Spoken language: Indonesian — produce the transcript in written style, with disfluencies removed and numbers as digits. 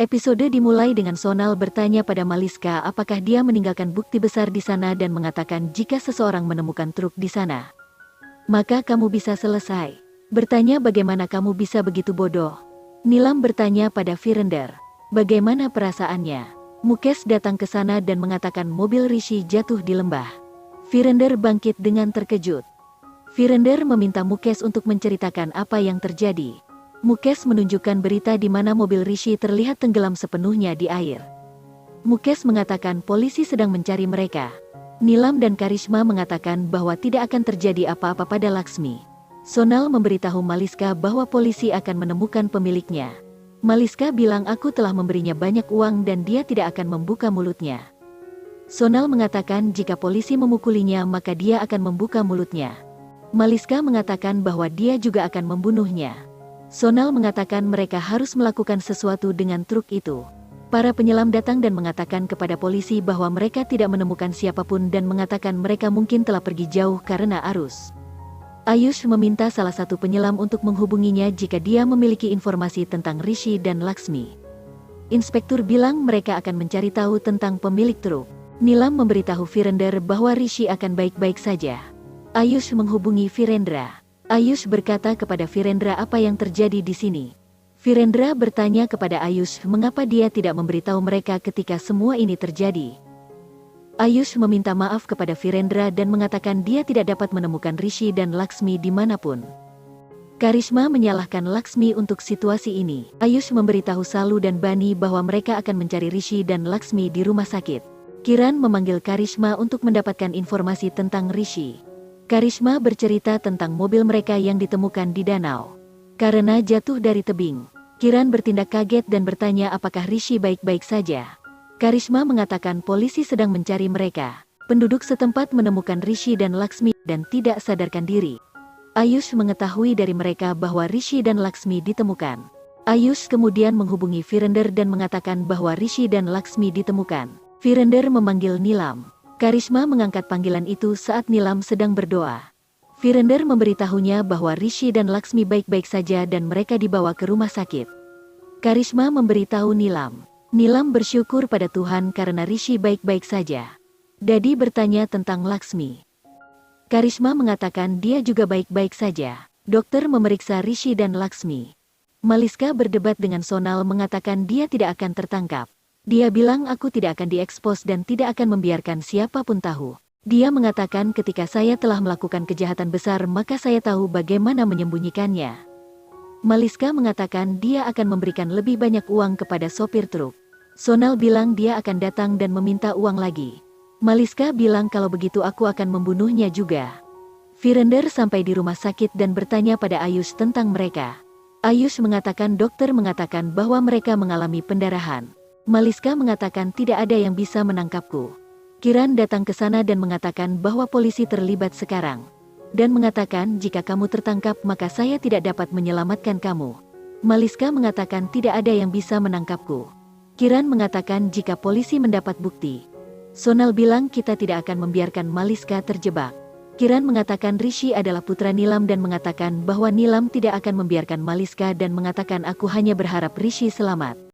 Episode dimulai dengan Sonal bertanya pada Maliska apakah dia meninggalkan bukti besar di sana dan mengatakan jika seseorang menemukan truk di sana, maka kamu bisa selesai. Bertanya bagaimana kamu bisa begitu bodoh. Nilam bertanya pada Virender, bagaimana perasaannya. Mukes datang ke sana dan mengatakan mobil Rishi jatuh di lembah. Virender bangkit dengan terkejut. Virender meminta Mukes untuk menceritakan apa yang terjadi. Mukes menunjukkan berita di mana mobil Rishi terlihat tenggelam sepenuhnya di air. Mukes mengatakan polisi sedang mencari mereka. Nilam dan Karishma mengatakan bahwa tidak akan terjadi apa-apa pada Laksmi. Sonal memberitahu Maliska bahwa polisi akan menemukan pemiliknya. Maliska bilang aku telah memberinya banyak uang dan dia tidak akan membuka mulutnya. Sonal mengatakan jika polisi memukulinya maka dia akan membuka mulutnya. Maliska mengatakan bahwa dia juga akan membunuhnya. Sonal mengatakan mereka harus melakukan sesuatu dengan truk itu. Para penyelam datang dan mengatakan kepada polisi bahwa mereka tidak menemukan siapapun dan mengatakan mereka mungkin telah pergi jauh karena arus. Ayush meminta salah satu penyelam untuk menghubunginya jika dia memiliki informasi tentang Rishi dan Laksmi. Inspektur bilang mereka akan mencari tahu tentang pemilik truk. Nilam memberitahu Virender bahwa Rishi akan baik-baik saja. Ayush menghubungi Virendra. Ayush berkata kepada Virendra apa yang terjadi di sini. Virendra bertanya kepada Ayush mengapa dia tidak memberitahu mereka ketika semua ini terjadi. Ayush meminta maaf kepada Virendra dan mengatakan dia tidak dapat menemukan Rishi dan Laksmi dimanapun. Karishma menyalahkan Laksmi untuk situasi ini. Ayush memberitahu Salu dan Bani bahwa mereka akan mencari Rishi dan Laksmi di rumah sakit. Kiran memanggil Karishma untuk mendapatkan informasi tentang Rishi. Karishma bercerita tentang mobil mereka yang ditemukan di danau. Karena jatuh dari tebing, Kiran bertindak kaget dan bertanya apakah Rishi baik-baik saja. Karishma mengatakan polisi sedang mencari mereka. Penduduk setempat menemukan Rishi dan Laksmi dan tidak sadarkan diri. Ayush mengetahui dari mereka bahwa Rishi dan Laksmi ditemukan. Ayush kemudian menghubungi Virender dan mengatakan bahwa Rishi dan Laksmi ditemukan. Virender memanggil Nilam. Karishma mengangkat panggilan itu saat Nilam sedang berdoa. Virender memberitahunya bahwa Rishi dan Laksmi baik-baik saja dan mereka dibawa ke rumah sakit. Karishma memberitahu Nilam. Nilam bersyukur pada Tuhan karena Rishi baik-baik saja. Dadi bertanya tentang Laksmi. Karishma mengatakan dia juga baik-baik saja. Dokter memeriksa Rishi dan Laksmi. Maliska berdebat dengan Sonal mengatakan dia tidak akan tertangkap. Dia bilang aku tidak akan diekspos dan tidak akan membiarkan siapapun tahu. Dia mengatakan ketika saya telah melakukan kejahatan besar maka saya tahu bagaimana menyembunyikannya. Maliska mengatakan dia akan memberikan lebih banyak uang kepada sopir truk. Sonal bilang dia akan datang dan meminta uang lagi. Maliska bilang kalau begitu aku akan membunuhnya juga. Virender sampai di rumah sakit dan bertanya pada Ayush tentang mereka. Ayush mengatakan dokter mengatakan bahwa mereka mengalami pendarahan. Maliska mengatakan tidak ada yang bisa menangkapku. Kiran datang ke sana dan mengatakan bahwa polisi terlibat sekarang. Dan mengatakan jika kamu tertangkap maka saya tidak dapat menyelamatkan kamu. Maliska mengatakan tidak ada yang bisa menangkapku. Kiran mengatakan jika polisi mendapat bukti. Sonal bilang kita tidak akan membiarkan Maliska terjebak. Kiran mengatakan Rishi adalah putra Nilam dan mengatakan bahwa Nilam tidak akan membiarkan Maliska dan mengatakan aku hanya berharap Rishi selamat.